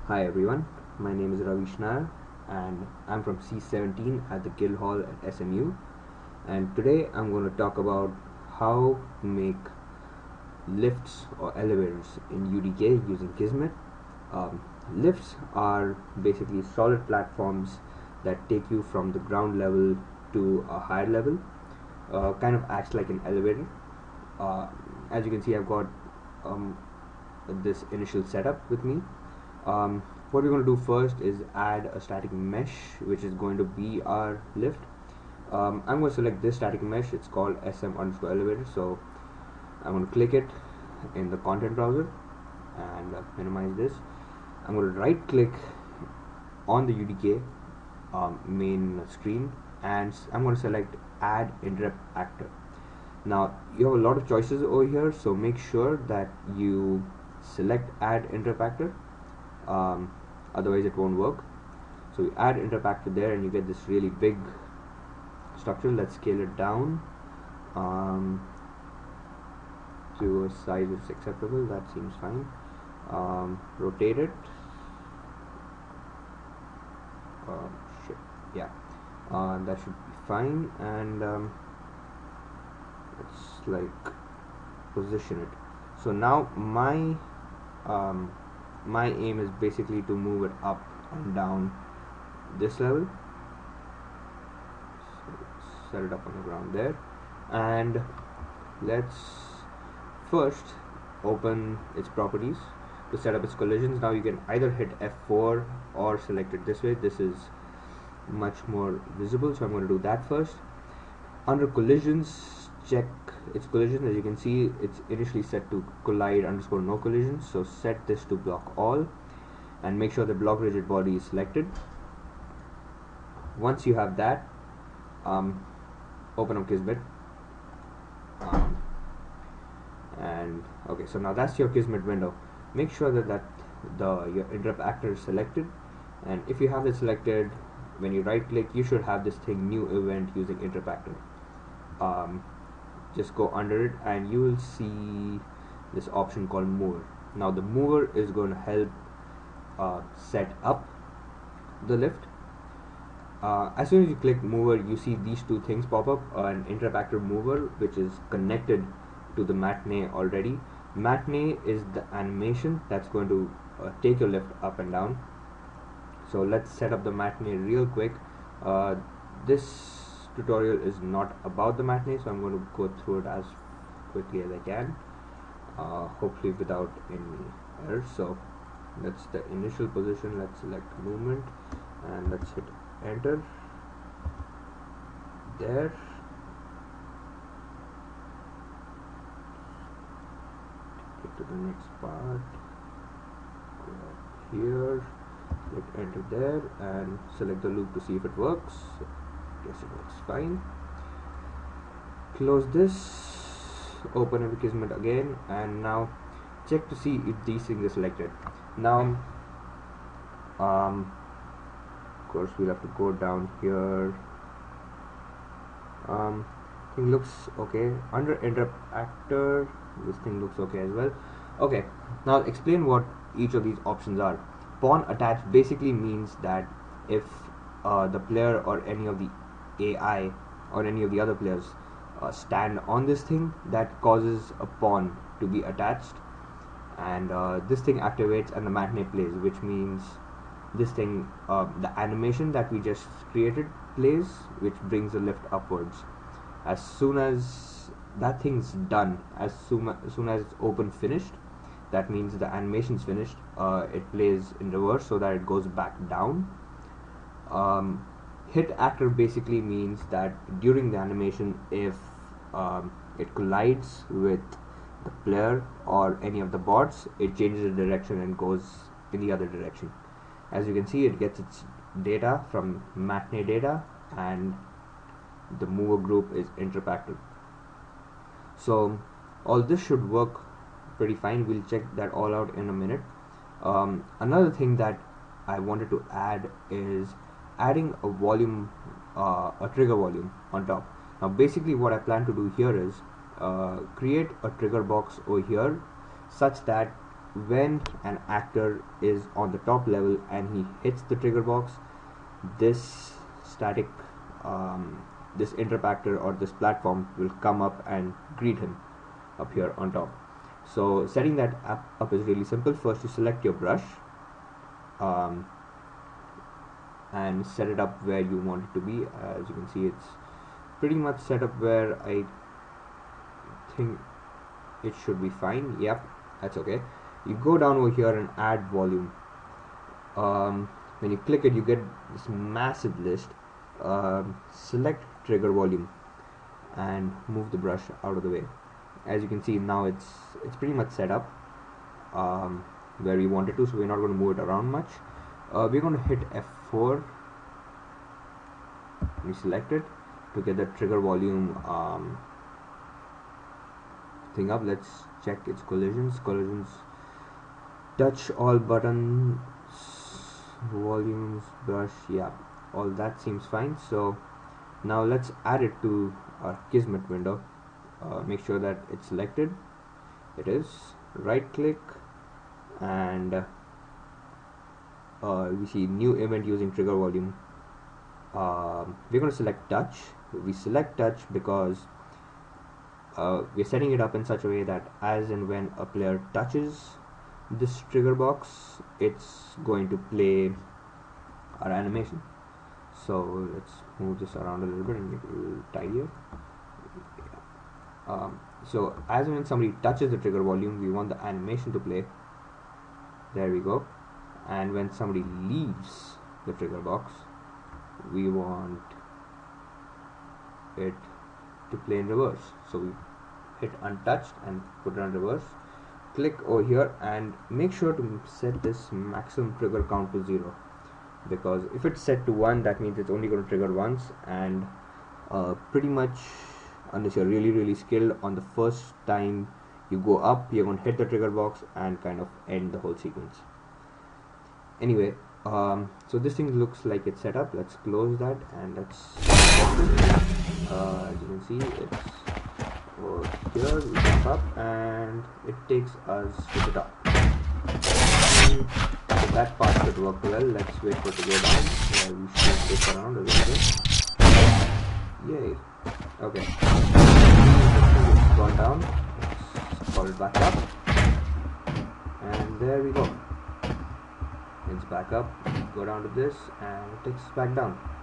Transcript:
Hi everyone, my name is Ravish Nair and I'm from C17 at the Guildhall at SMU, and today I'm going to talk about how to make lifts or elevators in UDK using Kismet. Lifts are basically solid platforms that take you from the ground level to a higher level, kind of acts like an elevator. As you can see, I've got um, this initial setup with me. What we're going to do first is add a static mesh, which is going to be our lift. I'm going to select this static mesh. It's called SM_elevator. So I'm going to click it in the content browser and minimize this. I'm going to right click on the UDK main screen, and I'm going to select add interrupt actor. Now you have a lot of choices over here, so make sure that you select add interrupt actor. Otherwise it won't work. So you add interrupt actor there and you get this really big structure. Let's scale it down to a size that's acceptable. That seems fine. Rotate it. That should be fine, and let's like position it. So now my aim is basically to move it up and down this level. So set it up on the ground there, and let's first open its properties to set up its collisions. Now you can either hit F4 or select it this way. This is much more visible, so I'm going to do that first. Under collisions, check its collision. As you can see, it's initially set to collide _ no collisions, so set this to block all and make sure the block rigid body is selected. Once you have that, open up Kismet, and okay, so now that's your Kismet window. Make sure that your interrupt actor is selected, and if you have it selected, when you right click, you should have this thing, new event using interrupt actor. Just go under it and you will see this option called mover. Now the mover is going to help set up the lift. As soon as you click mover, you see these two things pop up, an interrupt actor mover, which is connected to the matinee already. Matinee is the animation that's going to take your lift up and down. So let's set up the matinee real quick. This tutorial is not about the matinee, so I'm going to go through it as quickly as I can, hopefully without any errors. So that's the initial position. Let's select movement and let's hit enter there. Get to the next part, go up here, hit enter there and select the loop to see if it works. Guess it works fine. Close this, open every Kismet again, and now check to see if these things are selected. Now of course we'll have to go down here. Thing looks okay. Under interrupt actor, this thing looks okay as well. Okay, now explain what each of these options are. Pawn attached basically means that if the player or any of the AI or any of the other players stand on this thing, that causes a pawn to be attached, and this thing activates and the matinee plays, which means this thing, the animation that we just created plays, which brings the lift upwards. As soon as that thing's done, as soon as it's open finished, that means the animation's finished, it plays in reverse so that it goes back down. Hit actor basically means that during the animation, if it collides with the player or any of the bots, it changes the direction and goes in the other direction. As you can see, it gets its data from matinee data, and the mover group is interrupt actor. So all this should work pretty fine. We'll check that all out in a minute. Another thing that I wanted to add is adding a volume, a trigger volume on top. Now basically what I plan to do here is create a trigger box over here such that when an actor is on the top level and he hits the trigger box, this static this interrupt actor or this platform will come up and greet him up here on top. So setting that up is really simple. First you select your brush and set it up where you want it to be. As you can see, it's pretty much set up where I think it should be fine. Yep, that's okay. You go down over here and add volume. When you click it, you get this massive list. Select trigger volume and move the brush out of the way. As you can see, now it's pretty much set up where we want it to, so we're not going to move it around much. We're going to hit F4. We select it to get the trigger volume thing up. Let's check its collisions. Touch all buttons, volumes, brush, yeah, all that seems fine. So now let's add it to our Kismet window. Make sure that it's selected. It is. Right click and we see new event using trigger volume. We're going to select touch. We select touch because we're setting it up in such a way that as and when a player touches this trigger box, it's going to play our animation. So let's move this around a little bit and make it a little tidier. So as and when somebody touches the trigger volume, we want the animation to play. There we go. And when somebody leaves the trigger box, we want it to play in reverse. So we hit untouched and put it on reverse. Click over here and make sure to set this maximum trigger count to 0, because if it's set to 1, that means it's only going to trigger once, and pretty much unless you're really skilled, on the first time you go up, you're going to hit the trigger box and kind of end the whole sequence. Anyway, so this thing looks like it's set up. Let's close that and let's as you can see, it's over here. We jump up and it takes us to the top. So that part should work well. Let's wait for it to go down. We should stick around a little bit. Yay. Okay. It's gone down. Let's call it back up. And there we go. It's back up. Go down to this and it takes us back down.